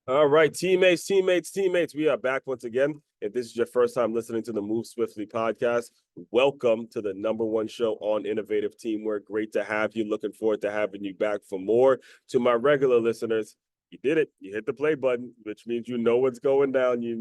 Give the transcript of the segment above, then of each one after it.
All right, teammates. We are back once again. If this is your first time listening to the Move Swiftly podcast, welcome to the number one show on innovative teamwork. Great to have you. Looking forward to having you back for more. To my regular listeners, you did it. You hit the play button, which means you know what's going down. You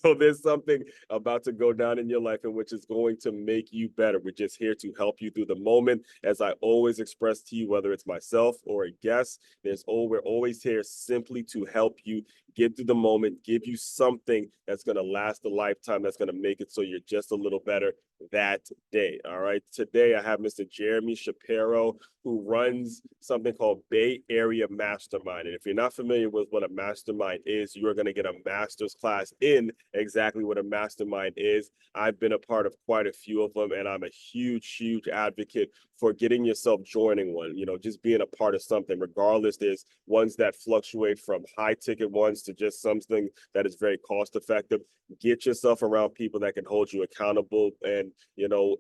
know there's something about to go down in your life in which is going to make you better. We're just here to help you through the moment. As I always express to you, whether it's myself or a guest, we're always here simply to help you get through the moment, give you something that's going to last a lifetime, that's going to make it so you're just a little better that day. All right. Today, I have Mr. Jeremy Shapiro, who runs something called Bay Area Mastermind. And if you're not familiar with what a mastermind is, you are going to get a master's class in exactly what a mastermind is. I've been a part of quite a few of them, and I'm a huge advocate for getting yourself joining one, just being a part of something, regardless. There's ones that fluctuate from high ticket ones to just something that is very cost effective. Get yourself around people that can hold you accountable. And,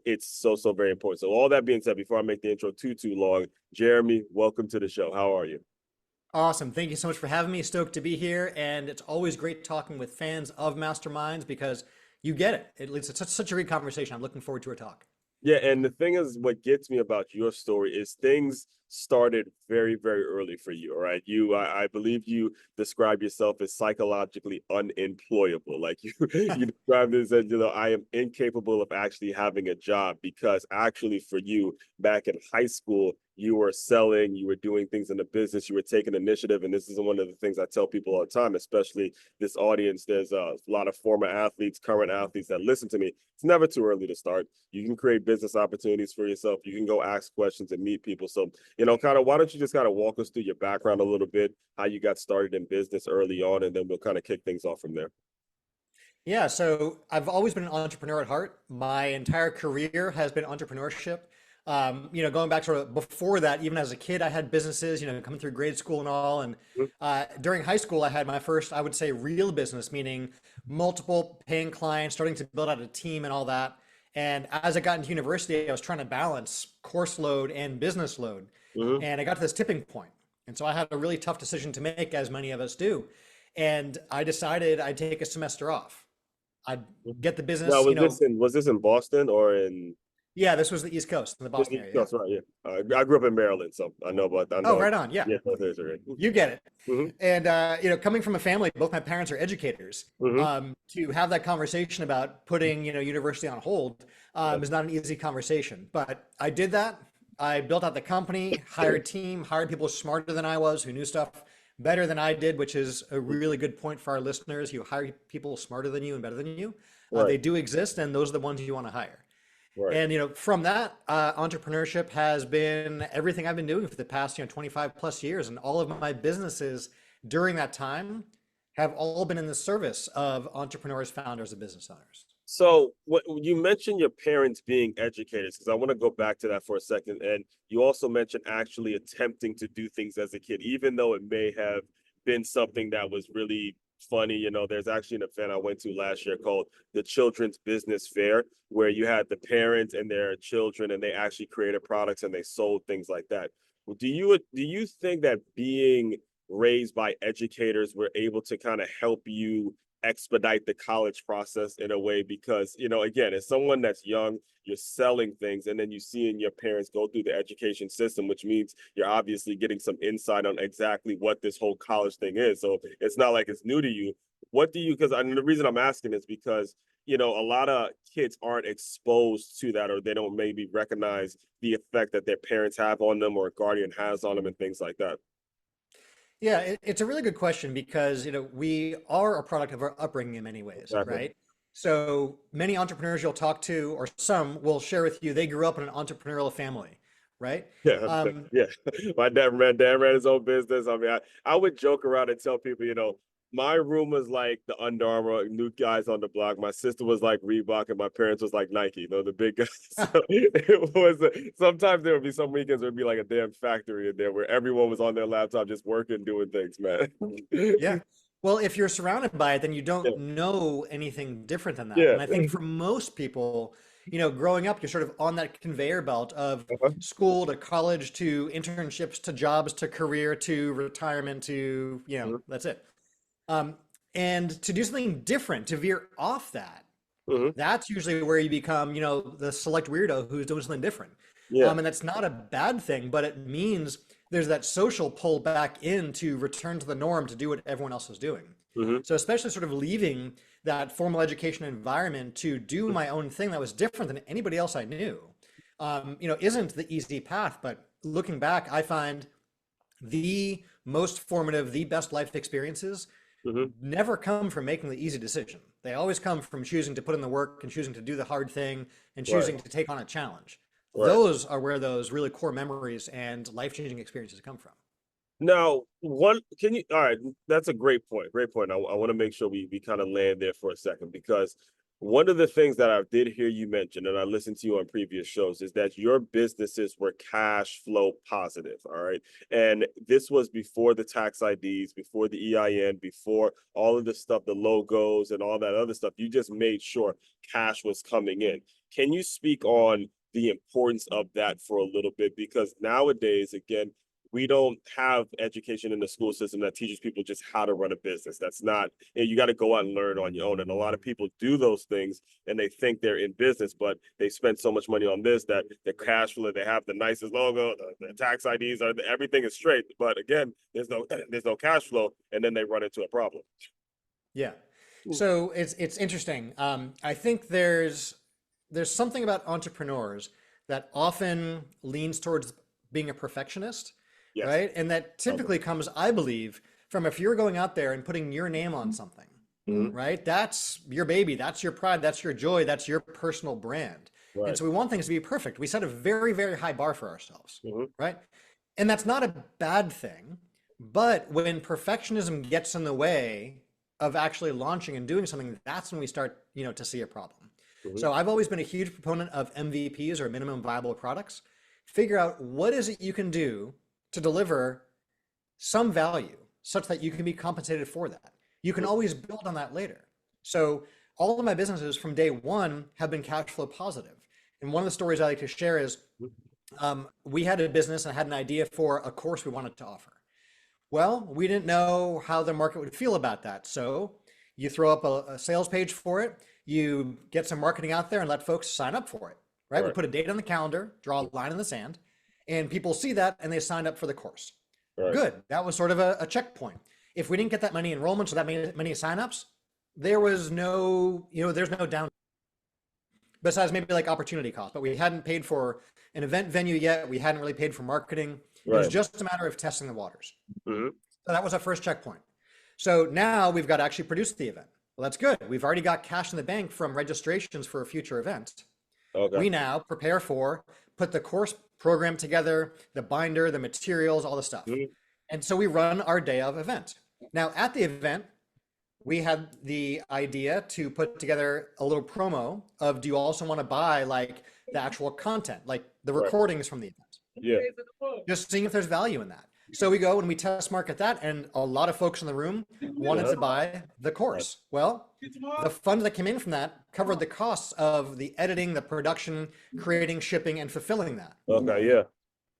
it's so very important. So all that being said, before I make the intro too long, Jeremy, welcome to the show. How are you? Awesome. Thank you so much for having me. Stoked to be here. And it's always great talking with fans of Masterminds because you get it. At least it's such a great conversation. I'm looking forward to our talk. Yeah, and the thing is, what gets me about your story is things started very early for you. All right, I believe you describe yourself as psychologically unemployable. Like you describe this as, I am incapable of actually having a job, because actually for you back in high school, you were selling, you were doing things in the business, you were taking initiative. And this is one of the things I tell people all the time, especially this audience. There's a lot of former athletes, current athletes that listen to me. It's never too early to start. You can create business opportunities for yourself. You can go ask questions and meet people. So, kind of, why don't you just kind of walk us through your background a little bit, how you got started in business early on, and then we'll kind of kick things off from there. Yeah, so I've always been an entrepreneur at heart. My entire career has been entrepreneurship. Going back sort of before that, even as a kid, I had businesses, coming through grade school and all. And during high school, I had my first, I would say, real business, meaning multiple paying clients, starting to build out a team and all that. And as I got into university, I was trying to balance course load and business load. Mm-hmm. And I got to this tipping point. And so I had a really tough decision to make, as many of us do. And I decided I'd take a semester off. I'd get the Now, business, was this in Boston or in yeah, this was the East Coast in the the Boston East area. Yeah. Coast? Right, yeah. I grew up in Maryland, so I Oh, know. right on. Yeah, Yeah, both areas are right. you get it. Mm-hmm. And coming from a family, both my parents are educators. Mm-hmm. To have that conversation about putting, university on hold is not an easy conversation. But I did that. I built out the company, hired team, hired people smarter than I was, who knew stuff better than I did, which is a really good point for our listeners. You hire people smarter than you and better than you. Right, They do exist, and those are the ones you want to hire. right. And from that, entrepreneurship has been everything I've been doing for the past 25 plus years, and all of my businesses during that time have all been in the service of entrepreneurs, founders, and business owners. So what you mentioned your parents being educators, because I want to go back to that for a second. And you also mentioned actually attempting to do things as a kid, even though it may have been something that was really funny. There's actually an event I went to last year called the Children's Business Fair, where you had the parents and their children, and they actually created products and they sold things like that. Do you think that being raised by educators were able to kind of help you expedite the college process in a way? Because again, as someone that's young, you're selling things, and then you see in your parents go through the education system, which means you're obviously getting some insight on exactly what this whole college thing is. So it's not like it's new to you. What do you, because the reason I'm asking is because a lot of kids aren't exposed to that, or they don't maybe recognize the effect that their parents have on them or a guardian has on them and things like that. Yeah, it's a really good question because we are a product of our upbringing in many ways, Exactly. right? So many entrepreneurs you'll talk to, or some will share with you, they grew up in an entrepreneurial family, right? Yeah, Um, yeah. My dad ran his own business. I mean, I would joke around and tell people, my room was like the Under Armour, new guys on the block. My sister was like Reebok, and my parents was like Nike, the big guys. So it was sometimes there would be some weekends where it'd be like a damn factory in there where everyone was on their laptop just working, doing things, man. Yeah. Well, if you're surrounded by it, then you Yeah, don't know anything different than that. yeah. And I think for most people, growing up, you're sort of on that conveyor belt of Uh-huh. school to college to internships to jobs to career to retirement to, Mhm. that's it. Um, and to do something different, to veer off that, Hmm. that's usually where you become, the select weirdo who's doing something different. Yeah. And that's not a bad thing, but it means there's that social pull back in to return to the norm to do what everyone else is doing. Hmm. So especially sort of leaving that formal education environment to do my own thing that was different than anybody else I knew, isn't the easy path. But looking back, I find the most formative, the best life experiences Hmm. never come from making the easy decision. They always come from choosing to put in the work and choosing to do the hard thing and Right. choosing to take on a challenge. Right. Those are where those really core memories and life-changing experiences come from. Now, one, can you, all right, that's a great point. Great point. I want to make sure we kind of land there for a second because one of the things that I did hear you mention, and I listened to you on previous shows, is that your businesses were cash flow positive. All right. And this was before the tax IDs, before the EIN, before all of the stuff, the logos and all that other stuff. You just made sure cash was coming in. Can you speak on the importance of that for a little bit? Because nowadays, again, we don't have education in the school system that teaches people just how to run a business. That's not, you got to go out and learn on your own. And a lot of people do those things and they think they're in business, but they spend so much money on this that the cash flow, they have the nicest logo, the tax IDs, are everything is straight. But again, there's no cash flow, and then they run into a problem. Yeah. So it's interesting. I think there's something about entrepreneurs that often leans towards being a perfectionist, Yes. right? And that Okay. typically comes, I believe, from if you're going out there and putting your name on something, Mhm. right? That's your baby, that's your pride, that's your joy, that's your personal brand. And Right. so we want things to be perfect. We set a very, very high bar for ourselves, Mhm. right? And that's not a bad thing. But when perfectionism gets in the way of actually launching and doing something, that's when we start, to see a problem. Mhm. So I've always been a huge proponent of MVPs or minimum viable products. Figure out what is it you can do to deliver some value such that you can be compensated for that. You can Mhm. always build on that later. So all of my businesses from day one have been cash flow positive. And one of the stories I like to share is we had a business and had an idea for a course we wanted to offer. Well, we didn't know how the market would feel about that. So you throw up a sales page for it, you get some marketing out there and let folks sign up for it, right? We Right. put a date on the calendar, draw a line in the sand, and people see that and they signed up for the course. Right. Good. That was sort of a checkpoint. If we didn't get that many enrollments or that many signups, there was no, there's no down besides maybe like opportunity cost, but we hadn't paid for an event venue yet. We hadn't really paid for marketing. It was Right. just a matter of testing the waters. Mhm. So that was our first checkpoint. So now we've got to actually produce the event. Well, that's good. We've already got cash in the bank from registrations for a future event. Okay. We now prepare for, put the course program together, the binder, the materials, all the stuff. Mhm. And so we run our day of event. Now at the event, we had the idea to put together a little promo of do you also want to buy like the actual content, like the Right. recordings from the event? Yeah. Just seeing if there's value in that. So we go and we test market that, and a lot of folks in the room wanted Uh-huh. to buy the Right. course. Well, the funds that came in from that covered the costs of the editing, the production, creating, shipping, and fulfilling that. Okay. Yeah.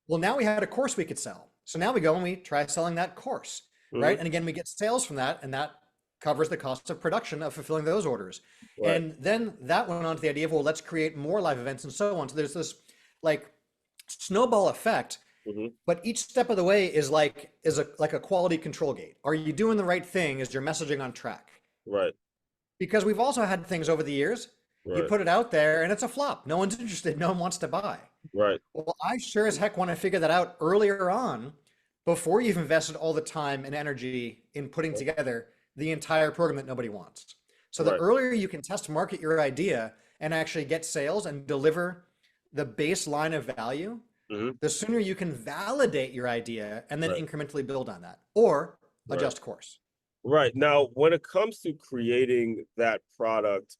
Well, now we had a course we could sell. So now we go and we try selling that course, right? Mhm. And again, we get sales from that, and that covers the cost of production of fulfilling those orders. Right. And then that went on to the idea of, well, let's create more live events and so on. So there's this like snowball effect, Mhm. but each step of the way is like a quality control gate. Are you doing the right thing? Is your messaging on track? Right. Because we've also had things over the years. You Right. put it out there and it's a flop. No one's interested. No one wants to buy. Right. Well, I sure as heck want to figure that out earlier on before you've invested all the time and energy in putting together the entire program that nobody wants. So the Right. earlier you can test market your idea and actually get sales and deliver the baseline of value, Mhm. the sooner you can validate your idea and then Right. incrementally build on that or Right. adjust course. Right. Now, when it comes to creating that product,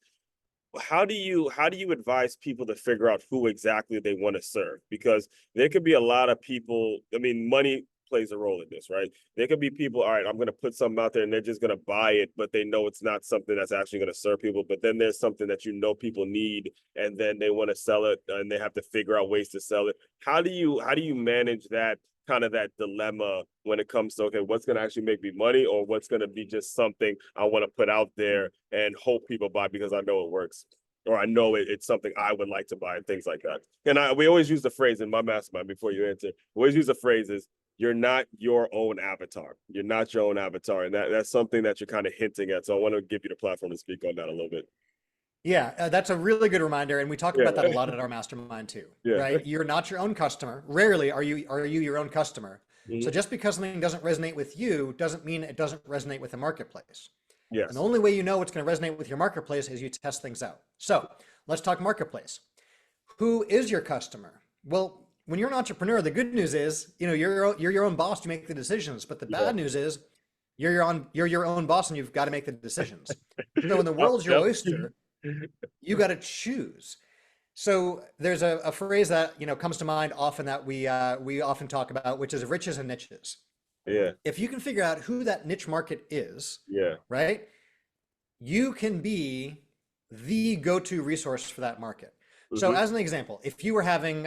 how do you advise people to figure out who exactly they want to serve? Because there could be a lot of people, I mean, money plays a role in this, right? There could be people, all right, I'm going to put something out there and they're just going to buy it, but they know it's not something that's actually going to serve people. But then there's something that people need, and then they want to sell it and they have to figure out ways to sell it. How do you manage that kind of that dilemma when it comes to, okay, what's going to actually make me money, or what's going to be just something I want to put out there and hope people buy because I know it works, or I know it's something I would like to buy, and things like that. And we always use the phrase in my mastermind, before you answer, we always use the phrase is, you're not your own avatar. You're not your own avatar. And that's something that you're kind of hinting at. So I want to give you the platform to speak on that a little bit. Yeah, that's a really good reminder, and we talk Yeah. about that a lot at our mastermind too, Yeah. right? You're not your own customer. Rarely are you your own customer. So Mhm. just because something doesn't resonate with you doesn't mean it doesn't resonate with the marketplace. And the Yes. only way you know what's going to resonate with your marketplace is you test things out. So let's talk marketplace. Who is your customer? Well, when you're an entrepreneur, the good news is, you're your own boss, you make the decisions. But the Yeah. bad news is you're your own boss and you've got to make the decisions. So when the Yep. world's your Yep. oyster, you got to choose. So there's a phrase that comes to mind often that we often talk about, which is riches and niches. Yeah. If you can figure out who that niche market is, Yeah. right, you can be the go-to resource for that market. So Hmm. as an example, if you were having,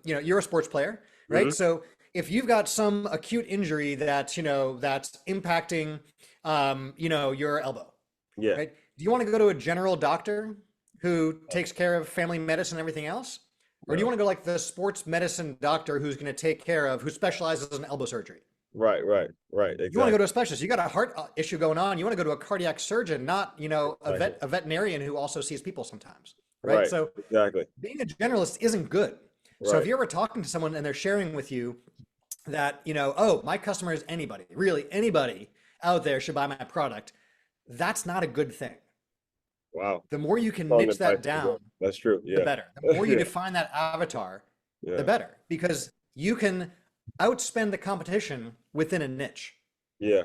you're a sports player, right? Hmm. So if you've got some acute injury that's impacting, your elbow, Yeah. right? Do you want to go to a general doctor who takes care of family medicine and everything else? Or do you No. want to go like the sports medicine doctor who specializes in elbow surgery? Right. Right. Right. You want to go Exactly. to a specialist. You got a heart issue going on. You want to go to a cardiac surgeon, not, Exactly. a veterinarian who also sees people sometimes, right? Right. So Exactly. being a generalist isn't good. So if Right. you're ever talking to someone and they're sharing with you that, oh, my customer is anybody, really anybody out there should buy my product, that's not a good thing. Wow. The more you can Strong niche advice. that down, That's true. the Yeah. better. The more you Yeah. define that avatar, the Yeah. better, because you can outspend the competition within a niche. Yeah.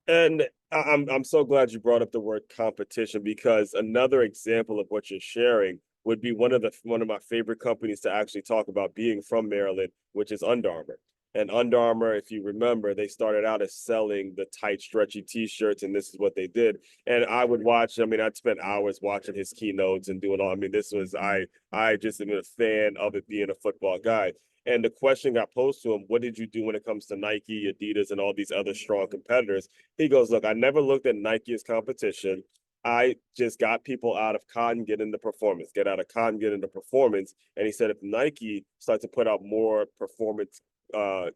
And I'm so glad you brought up the word competition, because another example of what you're sharing would be one of my favorite companies to actually talk about, being from Maryland, which is Under Armour. And Under Armour, if you remember, they started out as selling the tight, stretchy T-shirts, and this is what they did. And I would watch. I mean, I'd spend hours watching his keynotes and doing all. I mean, this was I just am a fan of it, being a football guy. And the question got posed to him: what did you do when it comes to Nike, Adidas, and all these other strong competitors? He goes, look, I never looked at Nike as competition. I just got people out of cotton, get into performance, get out of cotton, get into performance. And he said, if Nike starts to put out more performance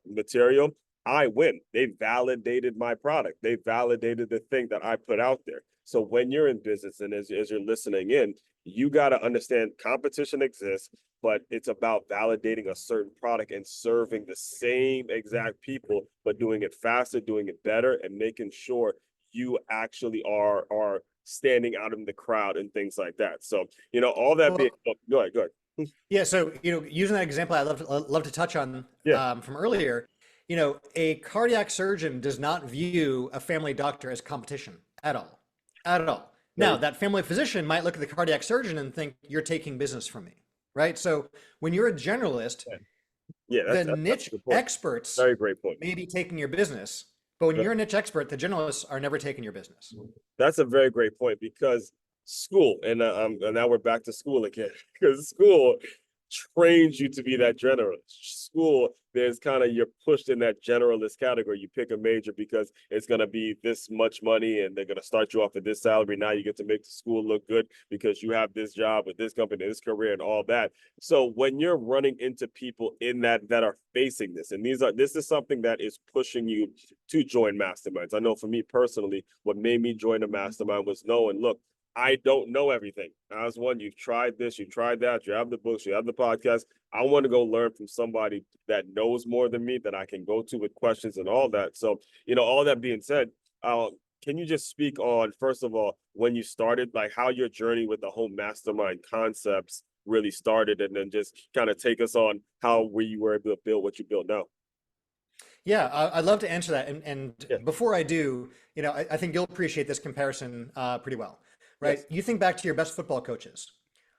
material, I win. They validated my product. They validated the thing that I put out there. So when you're in business, and as you're listening in, you got to understand competition exists, but it's about validating a certain product and serving the same exact people, but doing it faster, doing it better, and making sure you actually are standing out in the crowd and things like that. So, all that being, Well, oh, go ahead, go ahead. yeah, so using that example, I love to touch on Yeah. from earlier. A cardiac surgeon does not view a family doctor as competition at all, at all. Now, Very, that family physician might look at the cardiac surgeon and think you're taking business from me, right? So when you're a generalist, yeah, the that's a niche good point. experts Very great point. may be taking your business, but when Yeah. you're a niche expert, the generalists are never taking your business. That's a very great point, because school, and now we're back to school again, because school trains you to be that generalist. School, there's kind of, you're pushed in that generalist category. You pick a major because it's going to be this much money, and they're going to start you off at this salary. Now you get to make the school look good because you have this job with this company, this career, and all that. So when you're running into people in that are facing this, and this is something that is pushing you to join masterminds. I know for me personally, what made me join a mastermind was knowing, look, I don't know everything. As one, you've tried this, you've tried that, you have the books, you have the podcast. I want to go learn from somebody that knows more than me, that I can go to with questions and all that. So, all that being said, uh, can you just speak on, first of all, when you started, like how your journey with the whole mastermind concepts really started, and then just kind of take us on how you were able to build what you built now? Yeah, I'd love to answer that. And Yeah. before I do, I think you'll appreciate this comparison pretty well, right? Yes. You think back to your best football coaches.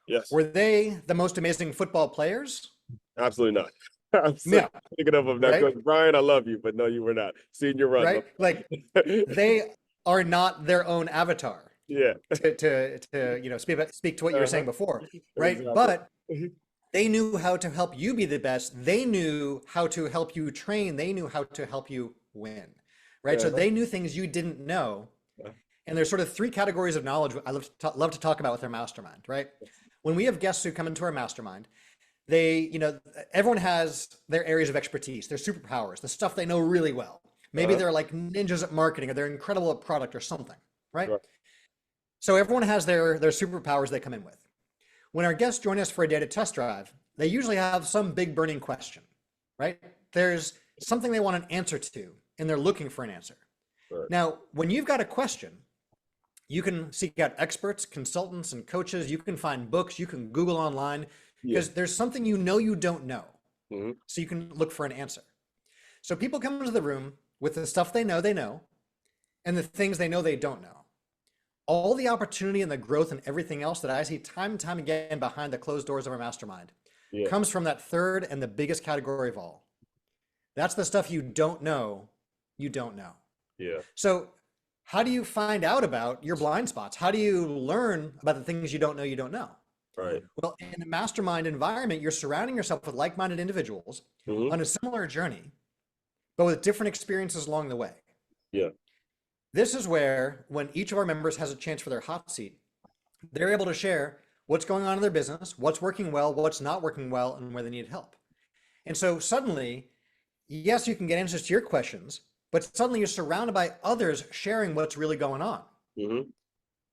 Yes. Were they the most amazing football players? Absolutely not. I'm so Yeah, thinking of them now. right, Coach Brian, I love you, but no, you were not. Senior run. right. Like they are not their own avatar. Yeah. To speak to what you were Uh-huh. saying before, right? Exactly. But They knew how to help you be the best. They knew how to help you train. They knew how to help you win, right? So Uh-huh. they knew things you didn't know. And there's sort of three categories of knowledge I love to talk about with our mastermind, right? When we have guests who come into our mastermind, they, everyone has their areas of expertise, their superpowers, the stuff they know really well. Maybe Uh-huh. they're like ninjas at marketing or they're incredible at product or something, right? Right. So everyone has their superpowers they come in with. When our guests join us for a data test drive, they usually have some big burning question, right? There's something they want an answer to, and they're looking for an answer. Right. Now, when you've got a question, you can seek out experts, consultants, and coaches. You can find books. You can Google online Yeah. because there's something you don't know. Hmm. So you can look for an answer. So people come into the room with the stuff they know, and the things they know they don't know. All the opportunity and the growth and everything else that I see time and time again behind the closed doors of our mastermind Yeah. comes from that third and the biggest category of all. That's the stuff you don't know, you don't know. Yeah. So how do you find out about your blind spots? How do you learn about the things you don't know you don't know? Right. Well, in a mastermind environment, you're surrounding yourself with like-minded individuals Hmm. on a similar journey, but with different experiences along the way. Yeah. This is where, when each of our members has a chance for their hot seat, they're able to share what's going on in their business, what's working well, what's not working well, and where they need help. And so suddenly, yes, you can get answers to your questions, but suddenly you're surrounded by others sharing what's really going on. Hmm.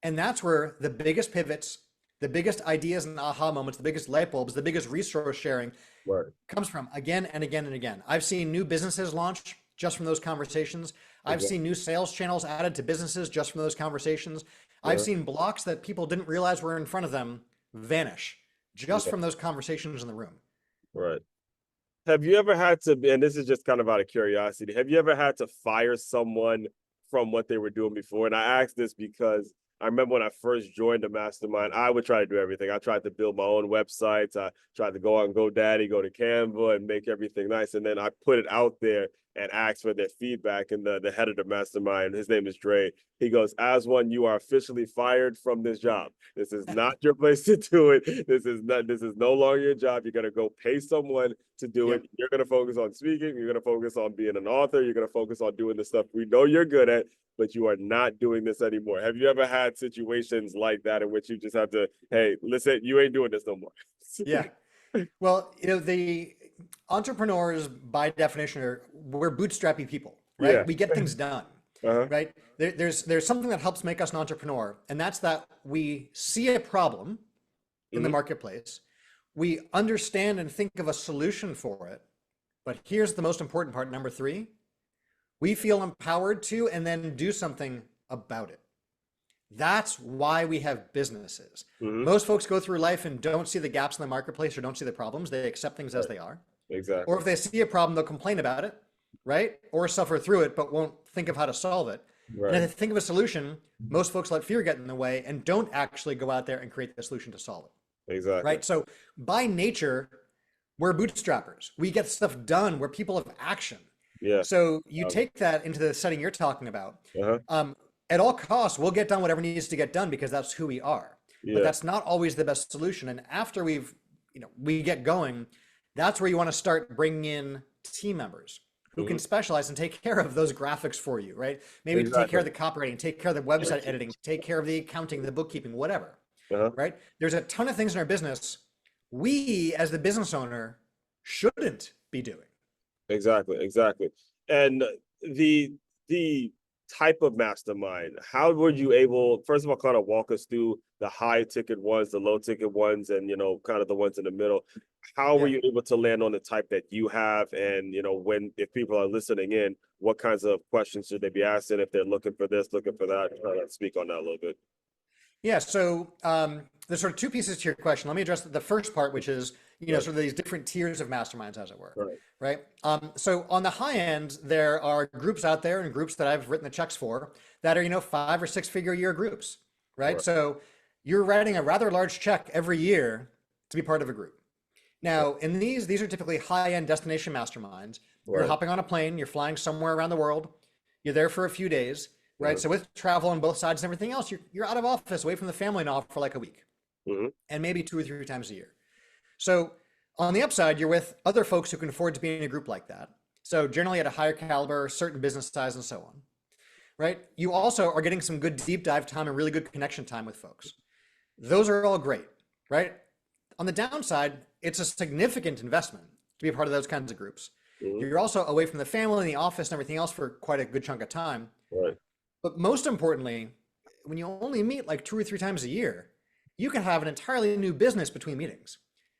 And that's where the biggest pivots, the biggest ideas and aha moments, the biggest light bulbs, the biggest resource sharing Right. comes from again and again and again. I've seen new businesses launch just from those conversations. I've Exactly. seen new sales channels added to businesses just from those conversations. I've Yeah. seen blocks that people didn't realize were in front of them vanish just Yeah. from those conversations in the room. Right. Have you ever had to, and this is just kind of out of curiosity, have you ever had to fire someone from what they were doing before? And I ask this because I remember when I first joined the mastermind, I would try to do everything. I tried to build my own websites. I tried to go on GoDaddy, go to Canva and make everything nice. And then I put it out there and asked for their feedback. And the head of the mastermind, his name is Dre, he goes, "As one, you are officially fired from this job. This is not your place to do it. This is no longer your job. You're gonna go pay someone to do it. Yep. You're gonna focus on speaking, you're gonna focus on being an author, you're gonna focus on doing the stuff we know you're good at, but you are not doing this anymore." Have you ever had situations like that in which you just have to, hey, listen, you ain't doing this no more? Yeah. Well, the entrepreneurs by definition we're bootstrappy people, right? Yeah. We get things done, Uh-huh. right? There's something that helps make us an entrepreneur, and that's that we see a problem in the Hmm. marketplace. We understand and think of a solution for it. But here's the most important part, number three. We feel empowered to and then do something about it. That's why we have businesses. Hmm. Most folks go through life and don't see the gaps in the marketplace or don't see the problems. They accept things as Right. they are. Exactly. Or if they see a problem, they'll complain about it, right? Or suffer through it, but won't think of how to solve it. And if Right. they think of a solution, most folks let fear get in the way and don't actually go out there and create the solution to solve it, Exactly. right? So by nature, we're bootstrappers. We get stuff done. We're people of action. Yeah. So you Um, take that into the setting you're talking about. uh-huh. At all costs, we'll get done whatever needs to get done because that's who we are. But Yeah. that's not always the best solution. And after we get going, that's where you want to start bringing in team members who can Mhm. specialize and take care of those graphics for you, right? Maybe take care Exactly. of the copywriting, take care of the website editing, take care of the accounting, the bookkeeping, whatever, Uh-huh. right? There's a ton of things in our business we, as the business owner, shouldn't be doing. Exactly. Exactly. And the type of mastermind, how were you able, first of all, kind of walk us through the high ticket ones, the low ticket ones, and kind of the ones in the middle. How were Yeah. you able to land on the type that you have? And if people are listening in, what kinds of questions should they be asking if they're looking for this, looking for that? Speak on that a little bit. Yeah, so there's sort of two pieces to your question. Let me address the first part, which is, Right. sort of these different tiers of masterminds, as it were, Right. right? So on the high end, there are groups out there and groups that I've written the checks for that are, 5 or 6 figure a year groups, right? Right. So you're writing a rather large check every year to be part of a group. Now, in these are typically high-end destination masterminds. You're Right. hopping on a plane, you're flying somewhere around the world, you're there for a few days, right? Mhm. So with travel on both sides and everything else, you're out of office, away from the family now for like a week, Mhm. and maybe 2 or 3 times a year. So On the upside, you're with other folks who can afford to be in a group like that. So generally at a higher caliber, certain business size and so on, right? You also are getting some good deep dive time and really good connection time with folks. Those are all great, right? On the downside, it's a significant investment to be a part of those kinds of groups. Mhm. You're also away from the family and the office and everything else for quite a good chunk of time. Right. But most importantly, when you only meet like 2 or 3 times a year, you can have an entirely new business between meetings.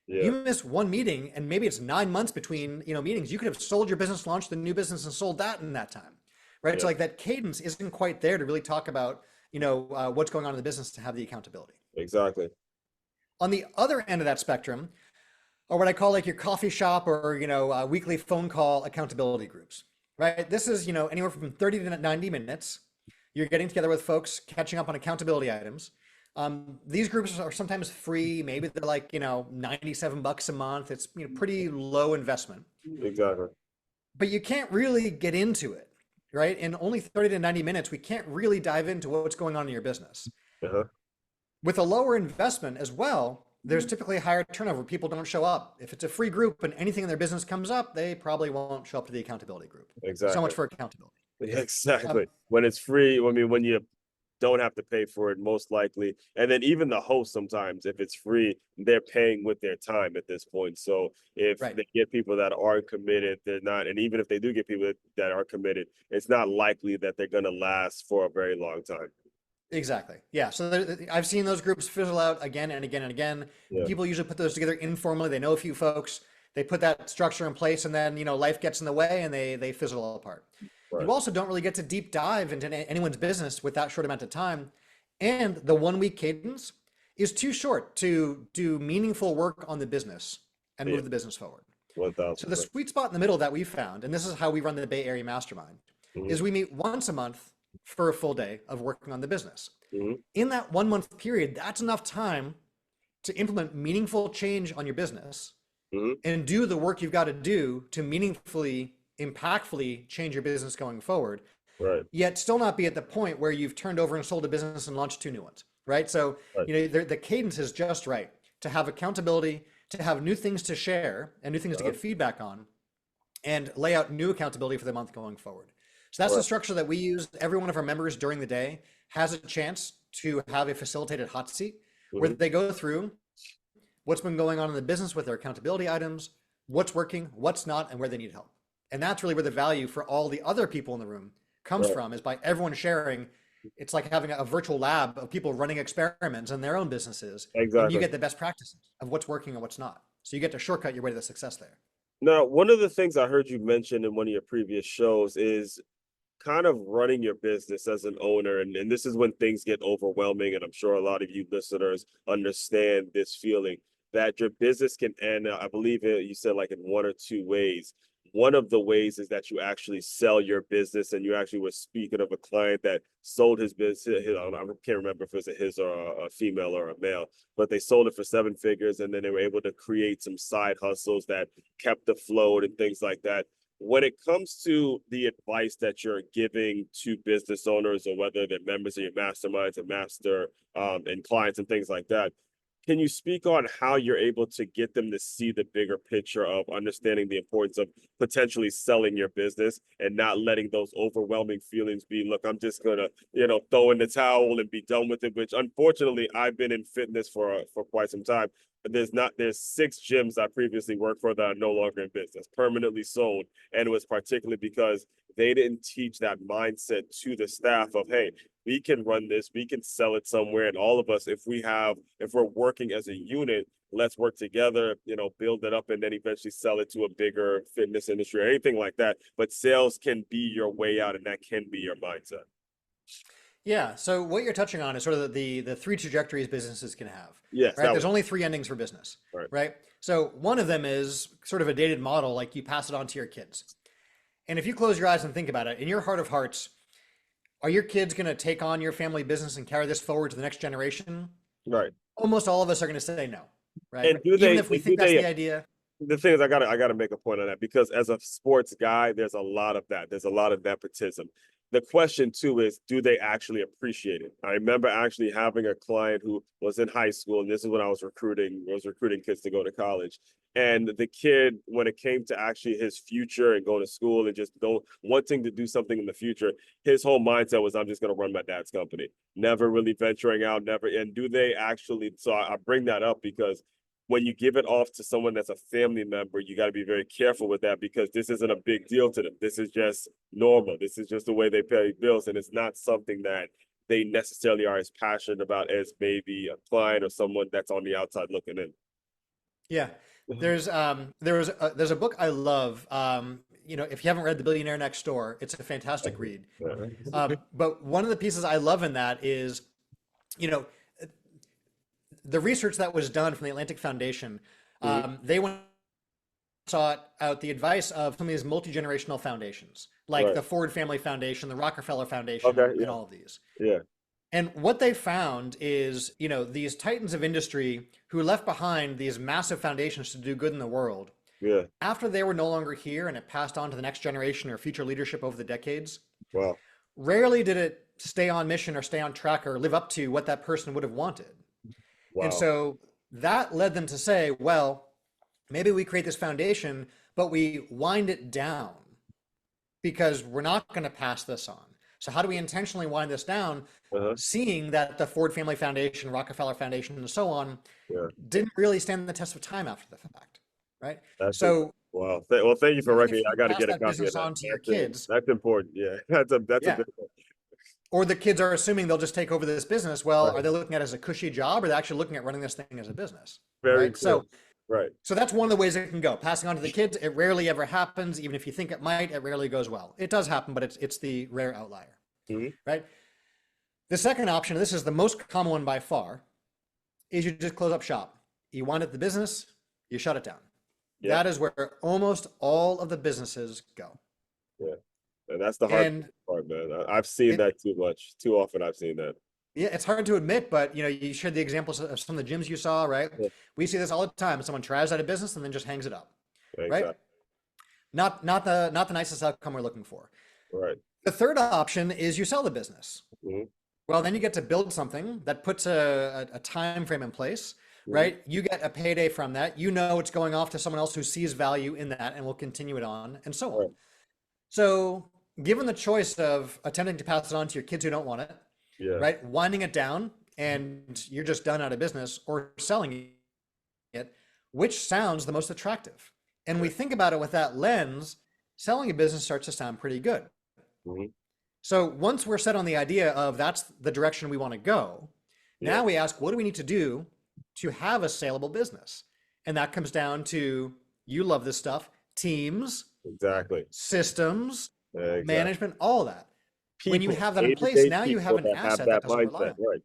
Yeah. You miss one meeting and maybe it's 9 months between, meetings. You could have sold your business, launched the new business and sold that in that time, right? So Yeah. like that cadence isn't quite there to really talk about, what's going on in the business to have the accountability. Exactly. On the other end of that spectrum are what I call like your coffee shop or, weekly phone call accountability groups, right? This is, anywhere from 30 to 90 minutes. You're getting together with folks, catching up on accountability items. These groups are sometimes free. Maybe they're like, $97 a month. It's, pretty low investment, Exactly. but you can't really get into it, right? In only 30 to 90 minutes, we can't really dive into what's going on in your business. Uh-huh. With a lower investment as well, there's typically a higher turnover. People don't show up. If it's a free group and anything in their business comes up, they probably won't show up to the accountability group. So Exactly. much for accountability. Exactly. When it's free, I mean, when you don't have to pay for it, most likely. And then even the host, sometimes, if it's free, they're paying with their time at this point. So if Right. they get people that aren't committed, they're not. And even if they do get people that are committed, it's not likely that they're going to last for a very long time. Exactly. Yeah. So I've seen those groups fizzle out again and again and again. Yeah. People usually put those together informally. They know a few folks. They put that structure in place, and then life gets in the way, and they fizzle all apart. Right. You also don't really get to deep dive into anyone's business with that short amount of time, and the 1 week cadence is too short to do meaningful work on the business and Yeah. move the business forward. So the 1000%. sweet spot in the middle that we found, and this is how we run the Bay Area Mastermind, Mhm. is we meet once a month for a full day of working on the business. Mhm. In that 1 month period, that's enough time to implement meaningful change on your business Mhm. and do the work you've got to do to meaningfully, impactfully change your business going forward, Right. yet still not be at the point where you've turned over and sold a business and launched 2 new ones, right? So, Right. the cadence is just right to have accountability, to have new things to share and new things to Uh-huh. get feedback on, and lay out new accountability for the month going forward. So that's the Right. structure that we use. Every one of our members during the day has a chance to have a facilitated hot seat where Mhm. they go through what's been going on in the business with their accountability items, what's working, what's not, and where they need help. And that's really where the value for all the other people in the room comes Right. from, is by everyone sharing. It's like having a virtual lab of people running experiments in their own businesses, and you Exactly. get the best practices of what's working and what's not. So you get to shortcut your way to the success there. Now, one of the things I heard you mention in one of your previous shows is kind of running your business as an owner. And this is when things get overwhelming. And I'm sure a lot of you listeners understand this feeling that your business can end, I believe you said like in one or two ways. One of the ways is that you actually sell your business, and you actually were speaking of a client that sold his business. I can't remember if it was a his or a female or a male, but they sold it for 7 figures, and then they were able to create some side hustles that kept afloat and things like that. When it comes to the advice that you're giving to business owners, or whether they're members of your masterminds and and clients and things like that, can you speak on how you're able to get them to see the bigger picture of understanding the importance of potentially selling your business and not letting those overwhelming feelings be, look, I'm just gonna, throw in the towel and be done with it, which unfortunately I've been in fitness for quite some time. There's 6 gyms I previously worked for that are no longer in business, permanently sold. And it was particularly because they didn't teach that mindset to the staff of, hey, we can run this, we can sell it somewhere. And all of us, if we're working as a unit, let's work together, build it up and then eventually sell it to a bigger fitness industry or anything like that. But sales can be your way out, and that can be your mindset. Yeah. So what you're touching on is sort of the three trajectories businesses can have, Yes, right? that There's was only three endings for business, right. right? So one of them is sort of a dated model, like you pass it on to your kids. And if you close your eyes and think about it, in your heart of hearts, are your kids going to take on your family business and carry this forward to the next generation? Right. Almost all of us are going to say no, right? And do Even they if we and do think that's they the idea. the thing is, I gotta make a point on that, because as a sports guy, there's a lot of that. There's a lot of nepotism. the question too is, do they actually appreciate it? I remember actually having a client who was in high school, and this is when I was recruiting kids to go to college. And the kid, when it came to actually his future and going to school and just don't wanting to do something in the future, his whole mindset was, I'm just going to run my dad's company, never really venturing out, never. And do they actually? So I bring that up because when you give it off to someone that's a family member, you got to be very careful with that, because this isn't a big deal to them. This is just normal. This is just the way they pay bills. And it's not something that they necessarily are as passionate about as maybe a client or someone that's on the outside looking in. Yeah. There's there's a book I love. If you haven't read The Billionaire Next Door, it's a fantastic read. But one of the pieces I love in that is, you know, the research that was done from the Atlantic Foundation. They went sought out the advice of some of these multi-generational foundations, like the Ford Family Foundation, the Rockefeller Foundation, and all of these. Yeah. And what they found is, these titans of industry who left behind these massive foundations to do good in the world. Yeah. After they were no longer here and it passed on to the next generation or future leadership over the decades, Wow. rarely did it stay on mission or stay on track or live up to what that person would have wanted. Wow. And so that led them to say, well, maybe we create this foundation, but we wind it down because we're not going to pass this on. So how do we intentionally wind this down, seeing that the Ford Family Foundation, Rockefeller Foundation, and so on didn't really stand the test of time after the fact, right? Wow. Well, thank you for recognizing. I got to get a copy of that. On to your kids. That's important. Yeah, that's a big one. Or the kids are assuming they'll just take over this business. Well, are they looking at it as a cushy job, or are they actually looking at running this thing as a business? Very right? So, right. So that's one of the ways it can go. Passing on to the kids, it rarely ever happens. Even if you think it might, it rarely goes well. It does happen, but it's the rare outlier, right? The second option, this is the most common one by far, is you just close up shop. You wind up the business, you shut it down. Yeah. That is where almost all of the businesses go. Yeah. And that's the hard part, man. I've seen that too much. Too often I've seen that. Yeah, it's hard to admit, but you shared the examples of some of the gyms you saw, right? Yeah. We see this all the time. Someone tries out a business and then just hangs it up, right? Not the nicest outcome we're looking for. Right. The third option is you sell the business. Well, then you get to build something that puts a time frame in place, right? You get a payday from that. It's going off to someone else who sees value in that and will continue it on, and so on. So, given the choice of attempting to pass it on to your kids who don't want it, right, winding it down and you're just done out of business, or selling it, which sounds the most attractive? And we think about it with that lens, selling a business starts to sound pretty good. So once we're set on the idea of that's the direction we want to go, now we ask, what do we need to do to have a saleable business? And that comes down to, you love this stuff, teams, systems, management, all that. When you have that in place, now you have an asset that doesn't rely on. Right.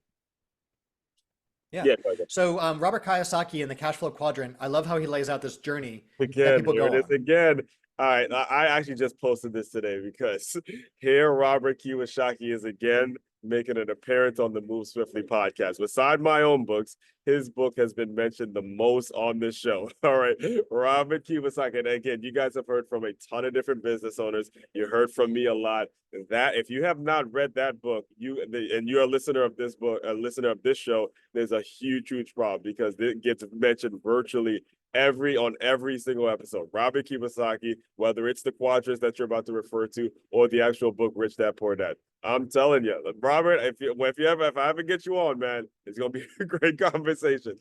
Yeah. So Robert Kiyosaki in the Cash Flow Quadrant, I love how he lays out this journey that people go on. Again. All right, I actually just posted this today because here Robert Kiyosaki is again making an appearance on the Move Swiftly podcast. Beside my own books, his book has been mentioned the most on this show. All right, Robert Kiyosaki. And again, you guys have heard from a ton of different business owners. You heard from me a lot. That if you have not read that book, and you're a listener of this book, a listener of this show, there's a huge problem, because it gets mentioned virtually on every single episode. Robert Kiyosaki, whether it's the quadrants that you're about to refer to or the actual book Rich Dad Poor Dad. I'm telling you, Robert, if I ever get you on, man, it's gonna be a great conversation.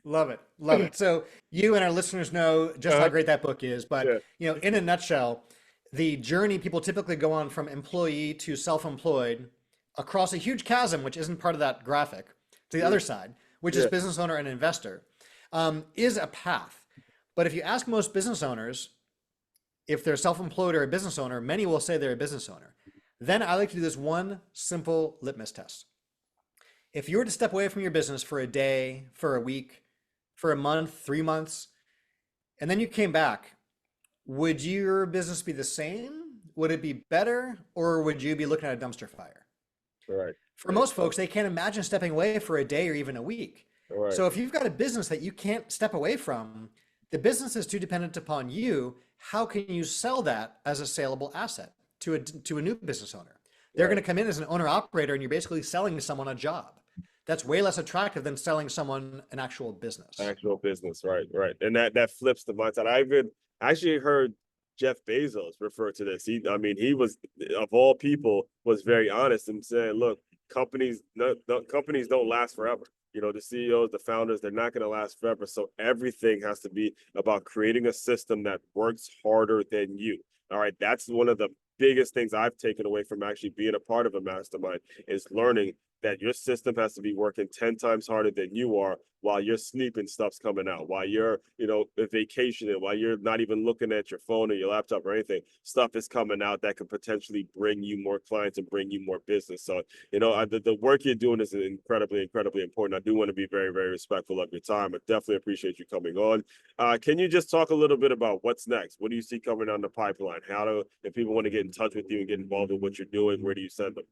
Love it. So you and our listeners know just how great that book is, but in a nutshell, the journey people typically go on from employee to self-employed across a huge chasm, which isn't part of that graphic, to the other side, which is business owner and investor. Is a path. But if you ask most business owners if they're self-employed or a business owner, many will say they're a business owner. Then I like to do this one simple litmus test. If you were to step away from your business for a day, for a week, for a month, 3 months, and then you came back, would your business be the same? Would it be better? Or would you be looking at a dumpster fire? Right. For most folks, they can't imagine stepping away for a day or even a week. Right. So if you've got a business that you can't step away from, the business is too dependent upon you. How can you sell that as a saleable asset? to a new business owner. They're Right. going to come in as an owner operator, and you're basically selling someone a job. That's way less attractive than selling someone an actual business. Actual business, right, right. And that flips the mindset. I even actually heard Jeff Bezos refer to this. I mean, he was of all people was very honest and saying, "Look, companies don't last forever. You know, the CEOs, the founders, they're not going to last forever. So everything has to be about creating a system that works harder than you. All right, that's one of the biggest things I've taken away from actually being a part of a mastermind is learning that your system has to be working 10 times harder than you are while you're sleeping, stuff's coming out, while you're, vacationing, while you're not even looking at your phone or your laptop or anything, stuff is coming out that could potentially bring you more clients and bring you more business. So, the work you're doing is incredibly, incredibly important. I do want to be very, very respectful of your time. I definitely appreciate you coming on. Can you just talk a little bit about what's next? What do you see coming down the pipeline? If people want to get in touch with you and get involved in what you're doing, where do you send them?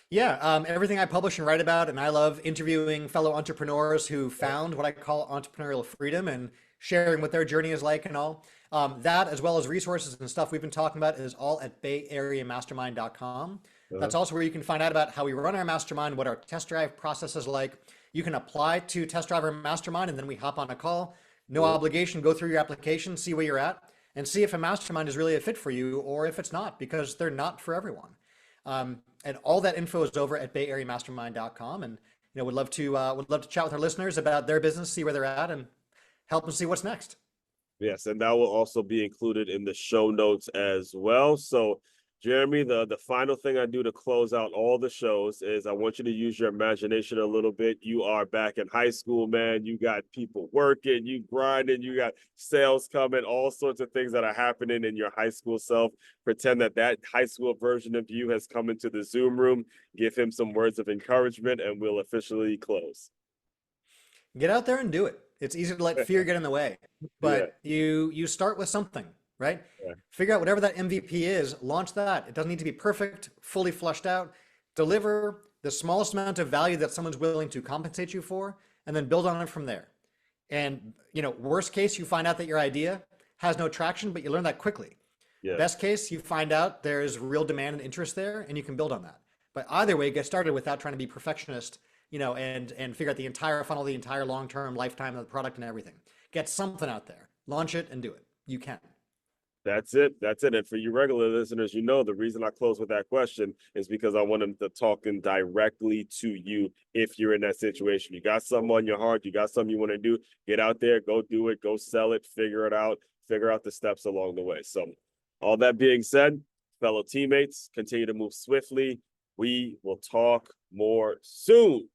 Yeah, everything I publish and write about, and I love interviewing fellow entrepreneurs who found what I call entrepreneurial freedom and sharing what their journey is like and all. That, as well as resources and stuff we've been talking about, is all at bayareamastermind.com. Uh-huh. That's also where you can find out about how we run our mastermind, what our test drive process is like. You can apply to test drive our mastermind, and then we hop on a call. No Uh-huh. obligation. Go through your application, see where you're at, and see if a mastermind is really a fit for you or if it's not, because they're not for everyone. And all that info is over at bayareamastermind.com. And would love to chat with our listeners about their business, see where they're at, and help them see what's next. Yes, and that will also be included in the show notes as well. So, Jeremy, the final thing I do to close out all the shows is I want you to use your imagination a little bit. You are back in high school, man. You got people working, you grinding, you got sales coming, all sorts of things that are happening in your high school self. Pretend that high school version of you has come into the Zoom room. Give him some words of encouragement, and we'll officially close. Get out there and do it. It's easy to let fear get in the way, Yeah, but you start with something, right? yeah, Figure out whatever that MVP is, launch that. It doesn't need to be perfect, fully fleshed out. Deliver the smallest amount of value that someone's willing to compensate you for, and then build on it from there. And worst case, you find out that your idea has no traction, but you learn that quickly. yeah. Best case, you find out there's real demand and interest there, and you can build on that. But either way, get started without trying to be perfectionist, and figure out the entire funnel, the entire long-term lifetime of the product and everything. Get something out there, launch it, and do it. You can. That's it. That's it. And for you regular listeners, the reason I close with that question is because I want them to talking directly to you if you're in that situation. You got something on your heart, you got something you want to do, get out there, go do it, go sell it, figure out the steps along the way. So all that being said, fellow teammates, continue to move swiftly. We will talk more soon.